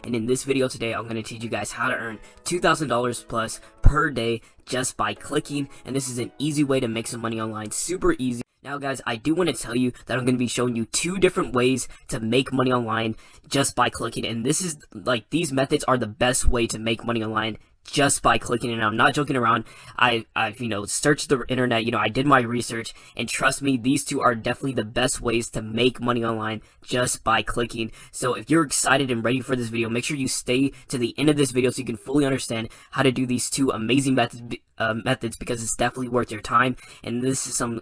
and in this video today I'm going to teach you guys how to earn $2,000 plus per day just by clicking, and this is an easy way to make some money online, super easy. Now guys, I do want to tell you that I'm going to be showing you 2 different ways to make money online just by clicking, and this is like, these methods are the best way to make money online just by clicking, and I'm not joking around. I've searched the internet, I did my research, and trust me, these 2 are definitely the best ways to make money online just by clicking. So if you're excited and ready for this video, make sure you stay to the end of this video so you can fully understand how to do these 2 amazing methods, because it's definitely worth your time, and this is some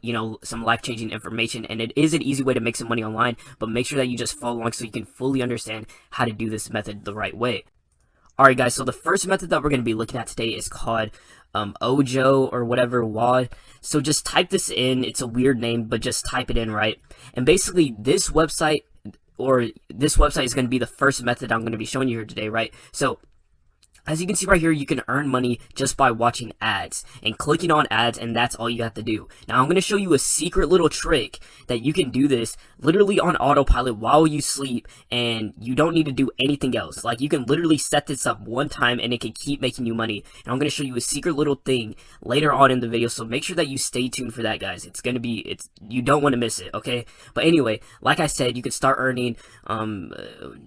life-changing information, and it is an easy way to make some money online. But make sure that you just follow along so you can fully understand how to do this method the right way. Alright guys, so the first method that we're going to be looking at today is called Ojo or whatever, WAD. So just type this in. It's a weird name, but just type it in, right? And basically this website is going to be the first method I'm going to be showing you here today, right? So as you can see right here, you can earn money just by watching ads and clicking on ads, and that's all you have to do. Now I'm going to show you a secret little trick that you can do this literally on autopilot while you sleep, and you don't need to do anything else. Like, you can literally set this up one time and it can keep making you money. And I'm going to show you a secret little thing later on in the video, so make sure that you stay tuned for that, guys. You don't want to miss it, okay? But anyway, like I said, you can start earning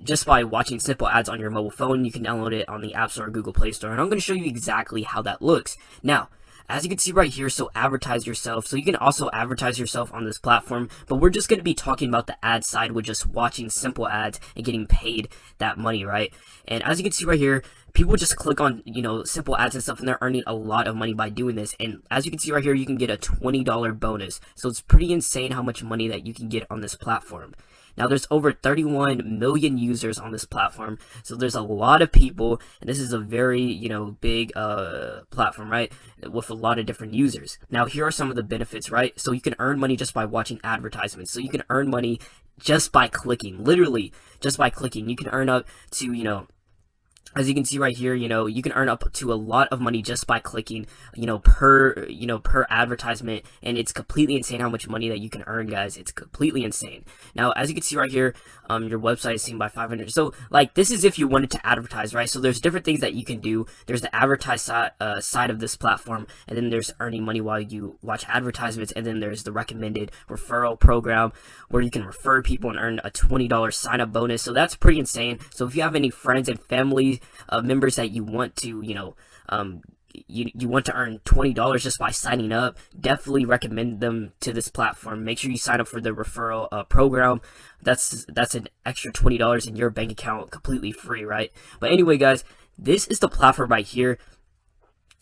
just by watching simple ads on your mobile phone. You can download it on the App Store or Google Play Store, and I'm going to show you exactly how that looks. Now, as you can see right here, so advertise yourself. So you can also advertise yourself on this platform, but we're just going to be talking about the ad side with just watching simple ads and getting paid that money, right? And as you can see right here, people just click on, simple ads and stuff, and they're earning a lot of money by doing this. And as you can see right here, you can get a $20 bonus. So it's pretty insane how much money that you can get on this platform. Now, there's over 31 million users on this platform, so there's a lot of people, and this is a very, big platform, right, with a lot of different users. Now, here are some of the benefits, right? So you can earn money just by watching advertisements. So you can earn money just by clicking, literally just by clicking. You can earn up to, as you can see right here, you can earn up to a lot of money just by clicking, per advertisement, and it's completely insane how much money that you can earn, guys. It's completely insane. Now, as you can see right here, your website is seen by 500. So, like, this is if you wanted to advertise, right? So there's different things that you can do. There's the advertise side of this platform, and then there's earning money while you watch advertisements, and then there's the recommended referral program where you can refer people and earn a $20 sign-up bonus. So that's pretty insane. So if you have any friends and family members that you want to, you want to earn $20 just by signing up, definitely recommend them to this platform. Make sure you sign up for the referral program. That's an extra $20 in your bank account, completely free, right? But anyway, guys, this is the platform right here.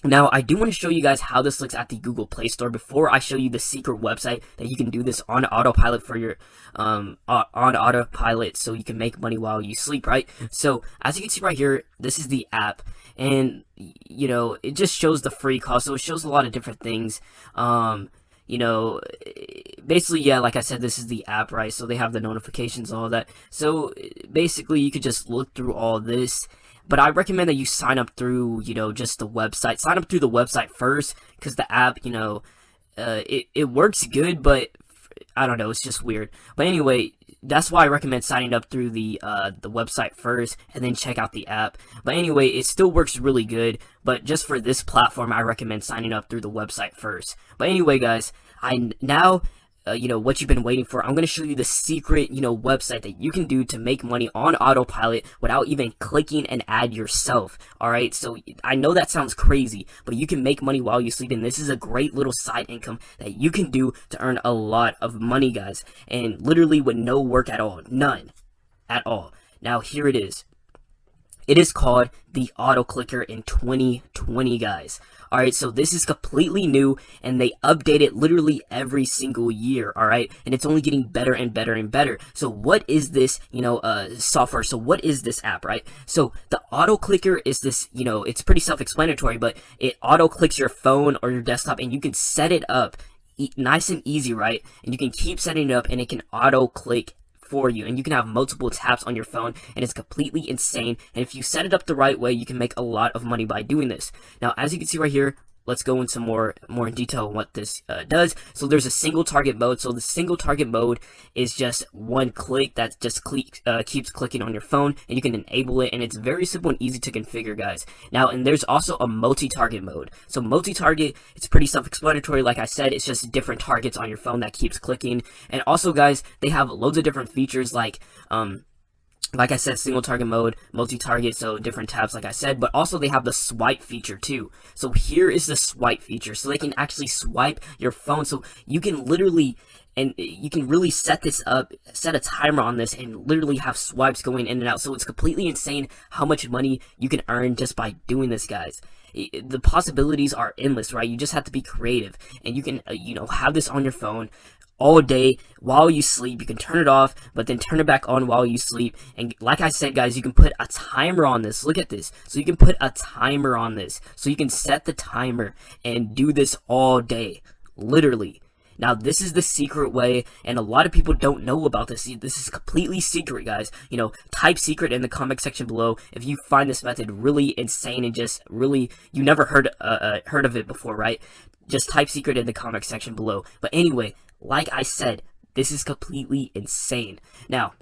Now, I do want to show you guys how this looks at the Google Play Store before I show you the secret website that you can do this on autopilot for your on autopilot, so you can make money while you sleep, right? So as you can see right here, this is the app, and it just shows the free cost. So it shows a lot of different things. Basically, yeah, like I said, this is the app, right? So they have the notifications and all that. So basically, you could just look through all this. But I recommend that you sign up through, just the website. Sign up through the website first, because the app, it works good, but I don't know, it's just weird. But anyway, that's why I recommend signing up through the website first, and then check out the app. But anyway, it still works really good, but just for this platform, I recommend signing up through the website first. But anyway, guys, what you've been waiting for. I'm going to show you the secret, website that you can do to make money on autopilot without even clicking an ad yourself. Alright, so I know that sounds crazy, but you can make money while you sleep, and this is a great little side income that you can do to earn a lot of money, guys, and literally with no work at all. None at all. Now, here it is. It is called the Auto Clicker in 2020, guys. Alright, so this is completely new, and they update it literally every single year, alright? And it's only getting better and better and better. So what is this, software? So what is this app, right? So the Auto Clicker is this, it's pretty self-explanatory, but it auto clicks your phone or your desktop, and you can set it up nice and easy, right? And you can keep setting it up, and it can auto click for you, and you can have multiple taps on your phone, and it's completely insane. And if you set it up the right way, you can make a lot of money by doing this. Now, as you can see right here, let's go into more in detail on what this does. So there's a single target mode. So the single target mode is just one click that just keeps clicking on your phone, and you can enable it, and it's very simple and easy to configure, guys. Now, and there's also a multi-target mode. So multi-target, it's pretty self-explanatory. Like I said, it's just different targets on your phone that keeps clicking. And also, guys, they have loads of different features like I said, single target mode, multi-target, so different tabs like I said, but also they have the swipe feature too. So here is the swipe feature. So they can actually swipe your phone. So you can literally, and you can really set this up, set a timer on this, and literally have swipes going in and out. So it's completely insane how much money you can earn just by doing this, guys. The possibilities are endless, right? You just have to be creative, and you can, have this on your phone all day while you sleep. You can turn it off, but then turn it back on while you sleep. And like I said, guys, you can put a timer on this. Look at this. So you can put a timer on this. So you can set the timer and do this all day, literally. Now, this is the secret way, and a lot of people don't know about this. This is completely secret, guys. Type secret in the comment section below if you find this method really insane and just really, you never heard of it before, right? Just type secret in the comment section below. But anyway, like I said, this is completely insane. Now,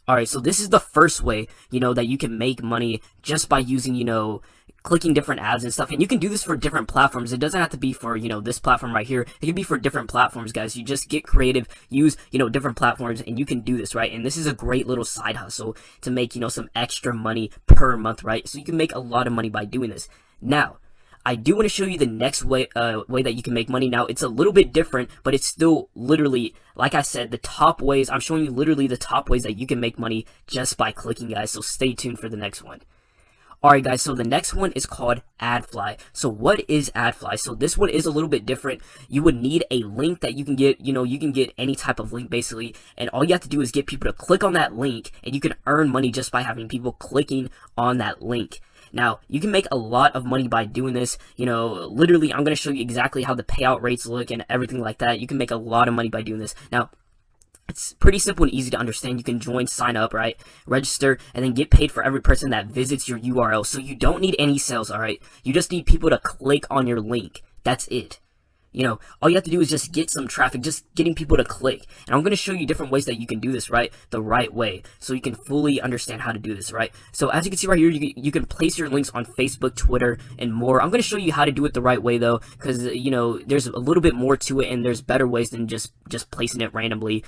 alright, so this is the first way, that you can make money just by using, clicking different ads and stuff. And you can do this for different platforms. It doesn't have to be for, this platform right here. It can be for different platforms, guys. You just get creative, use, different platforms, and you can do this, right? And this is a great little side hustle to make, some extra money per month, right? So you can make a lot of money by doing this. Now, I do want to show you the next way that you can make money. Now, it's a little bit different, but it's still literally, like I said, the top ways. I'm showing you literally the top ways that you can make money just by clicking, guys. So stay tuned for the next one. Alright, guys, so the next one is called AdFly. So what is AdFly? So this one is a little bit different. You would need a link that you can get, you can get any type of link basically, and all you have to do is get people to click on that link, and you can earn money just by having people clicking on that link. Now, you can make a lot of money by doing this. Literally, I'm going to show you exactly how the payout rates look and everything like that. You can make a lot of money by doing this. Now, it's pretty simple and easy to understand. You can join, sign up, right? Register, and then get paid for every person that visits your URL. So you don't need any sales, all right? You just need people to click on your link. That's it. All you have to do is just get some traffic, just getting people to click. And I'm going to show you different ways that you can do this, right? The right way, so you can fully understand how to do this, right? So as you can see right here, you can place your links on Facebook, Twitter, and more. I'm going to show you how to do it the right way, though, because, there's a little bit more to it, and there's better ways than just placing it randomly,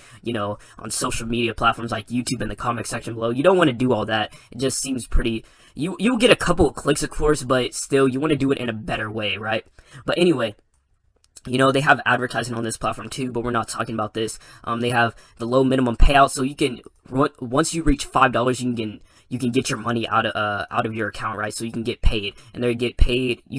on social media platforms like YouTube in the comment section below. You don't want to do all that. It just seems pretty... You'll get a couple of clicks, of course, but still, you want to do it in a better way, right? But anyway... they have advertising on this platform too, but we're not talking about this. They have the low minimum payout, so you can, once you reach $5, you can get your money out of your account, right? So you can get paid, and you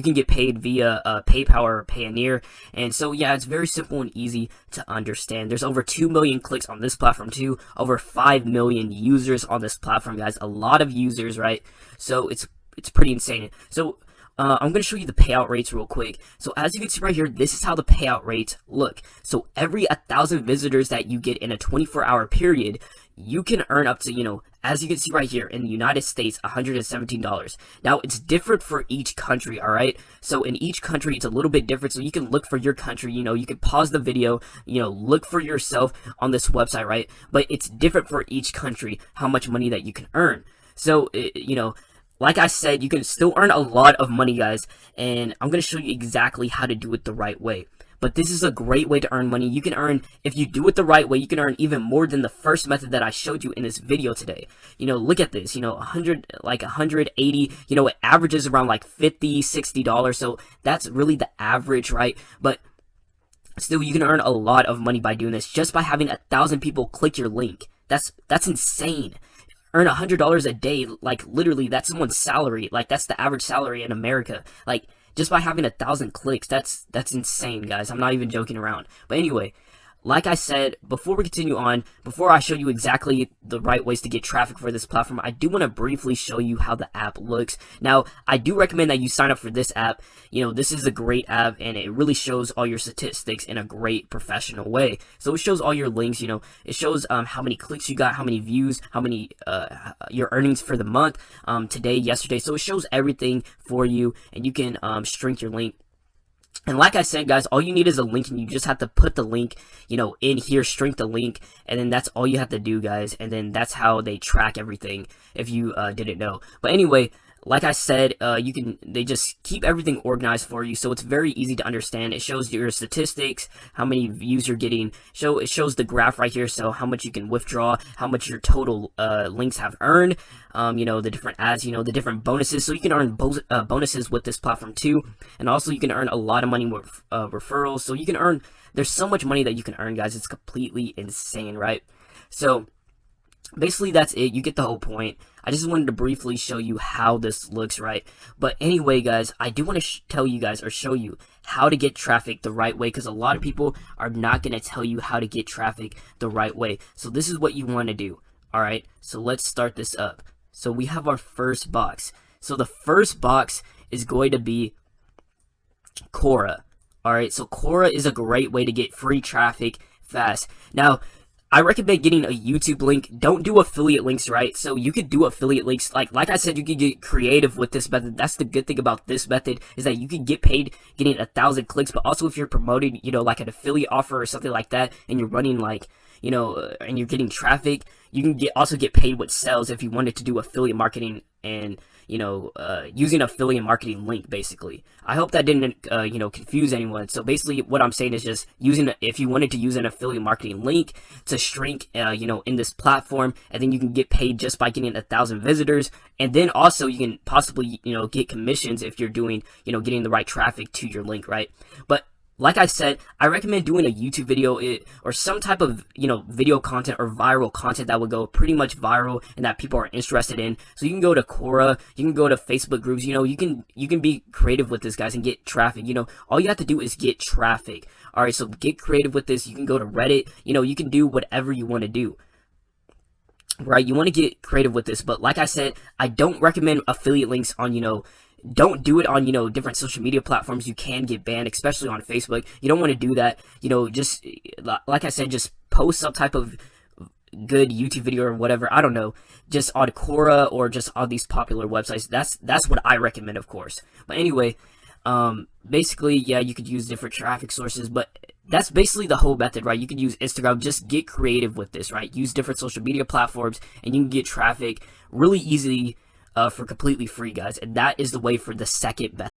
can get paid via PayPal or Payoneer. And so yeah, it's very simple and easy to understand. There's over 2 million clicks on this platform too, over 5 million users on this platform, guys. A lot of users, right? So it's pretty insane. So I'm going to show you the payout rates real quick. So as you can see right here, this is how the payout rates look. So every 1,000 visitors that you get in a 24-hour period, you can earn up to, as you can see right here, in the United States, $117. Now, it's different for each country, all right? So in each country, it's a little bit different. So you can look for your country, you can pause the video, look for yourself on this website, right? But it's different for each country, how much money that you can earn. So, like I said, you can still earn a lot of money, guys, and I'm going to show you exactly how to do it the right way. But this is a great way to earn money. You can earn, if you do it the right way, you can earn even more than the first method that I showed you in this video today. Look at this, 180, it averages around like $50, $60, so that's really the average, right? But still, you can earn a lot of money by doing this, just by having 1,000 people click your link. That's insane. Earn $100 a day, like literally that's someone's salary, like that's the average salary in America, like just by having 1,000 clicks. That's insane, guys. I'm not even joking around. But anyway, like I said, before we continue on, before I show you exactly the right ways to get traffic for this platform, I do want to briefly show you how the app looks. Now, I do recommend that you sign up for this app. You know, this is a great app, and it really shows all your statistics in a great professional way. So it shows all your links, you know, it shows how many clicks you got, how many views, how many your earnings for the month, today, yesterday. So it shows everything for you, and you can shrink your link. And like I said, guys, all you need is a link, and you just have to put the link, you know, in here, shrink the link, and then that's all you have to do, guys. And then that's how they track everything, if you didn't know. But anyway, like I said, they just keep everything organized for you, so it's very easy to understand. It shows your statistics, how many views you're getting. It shows the graph right here, so how much you can withdraw, how much your total links have earned, you know, the different ads, you know, the different bonuses. So you can earn bonuses with this platform too, and also you can earn a lot of money with referrals. So you can earn, there's so much money that you can earn, guys. It's completely insane, right? So basically that's it. You get the whole point. I just wanted to briefly show you how this looks, right? But anyway, guys, I do want to tell you guys, or show you how to get traffic the right way, because a lot of people are not going to tell you how to get traffic the right way. So this is what you want to do. All right, so let's start this up. So we have our first box. So the first box is going to be Quora. All right, so Quora is a great way to get free traffic fast. Now, I recommend getting a YouTube link. Don't do affiliate links, right? So you could do affiliate links. Like I said, you can get creative with this method. That's the good thing about this method, is that you can get paid getting 1,000 clicks. But also if you're promoting, you know, like an affiliate offer or something like that, and you're running like, you know, and you're getting traffic, you can also get paid with sales if you wanted to do affiliate marketing and, you know, using affiliate marketing link, basically. I hope that didn't, you know, confuse anyone. So basically what I'm saying is just using, if you wanted to use an affiliate marketing link to shrink, you know, in this platform, and then you can get paid just by getting 1,000 visitors. And then also you can possibly, you know, get commissions if you're doing, you know, getting the right traffic to your link, right? But like I said, I recommend doing a YouTube video or some type of, you know, video content or viral content that would go pretty much viral and that people are interested in. So you can go to Quora, you can go to Facebook groups, you know, you can be creative with this, guys, and get traffic. You know, all you have to do is get traffic. All right, so get creative with this. You can go to Reddit, you know, you can do whatever you want to do. Right, you want to get creative with this, but like I said, I don't recommend affiliate links on, you know, don't do it on, you know, different social media platforms. You can get banned, especially on Facebook. You don't want to do that. You know, just like I said, just post some type of good YouTube video or whatever, I don't know, just on Quora or just on these popular websites. That's what I recommend, of course. But anyway, basically, yeah, you could use different traffic sources, but that's basically the whole method, right? You could use Instagram. Just get creative with this, right? Use different social media platforms, and you can get traffic really easily for completely free, guys. And that is the way for the second method.